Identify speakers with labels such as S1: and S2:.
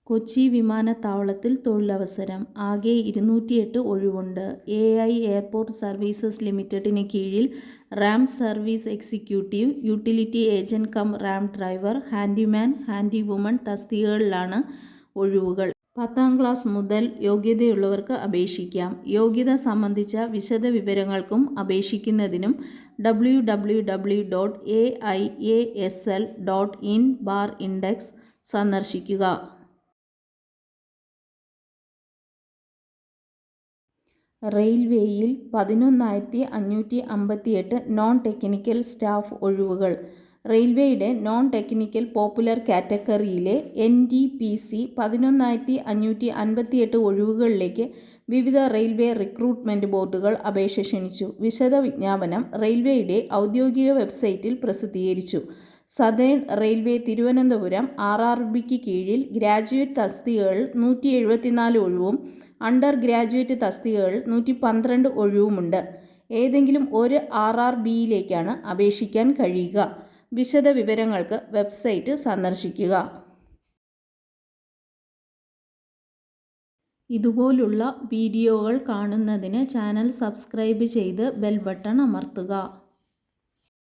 S1: കൊച്ചി വിമാനത്താവളത്തിൽ തൊഴിലവസരം. ആകെ 208 ഒഴിവുണ്ട്. AI എയർപോർട്ട് സർവീസസ് ലിമിറ്റഡിന് കീഴിൽ ramp service executive, utility agent cum ramp driver, handyman, handywoman തസ്തികകളിലാണ് ഒഴിവുകൾ. 10ാം ക്ലാസ് മുതൽ യോഗ്യതയുള്ളവർക്ക് അപേക്ഷിക്കാം. യോഗ്യത സംബന്ധിച്ച വിശദ വിവരങ്ങൾക്കും അപേക്ഷിക്കുന്നതിനും www.aiasl.in/index സന്ദർശിക്കുക. റെയിൽവേയിൽ 11,558 നോൺ ടെക്നിക്കൽ സ്റ്റാഫ് ഒഴിവുകൾ. റെയിൽവേയുടെ നോൺ ടെക്നിക്കൽ പോപ്പുലർ കാറ്റഗറിയിലെ NTPC 11,558 ഒഴിവുകളിലേക്ക് വിവിധ റെയിൽവേ റിക്രൂട്ട്മെന്റ് ബോർഡുകൾ അപേക്ഷ ക്ഷണിച്ചു. വിശദ വിജ്ഞാപനം റെയിൽവേയുടെ ഔദ്യോഗിക വെബ്സൈറ്റിൽ പ്രസിദ്ധീകരിച്ചു. സതേൺ റെയിൽവേ തിരുവനന്തപുരം RRBക്ക് കീഴിൽ ഗ്രാജുവേറ്റ് തസ്തികകൾ 174 ഒഴിവും അണ്ടർ ഗ്രാജുവേറ്റ് തസ്തികകൾ 112 ഒഴിവുമുണ്ട്. ഏതെങ്കിലും ഒരു RRBയിലേക്കാണ് അപേക്ഷിക്കാൻ കഴിയുക. വിശദ വിവരങ്ങൾക്ക് വെബ്സൈറ്റ് സന്ദർശിക്കുക. ഇതുപോലുള്ള വീഡിയോകൾ കാണുന്നതിന് ചാനൽ സബ്സ്ക്രൈബ് ചെയ്ത് ബെൽ ബട്ടൺ അമർത്തുക.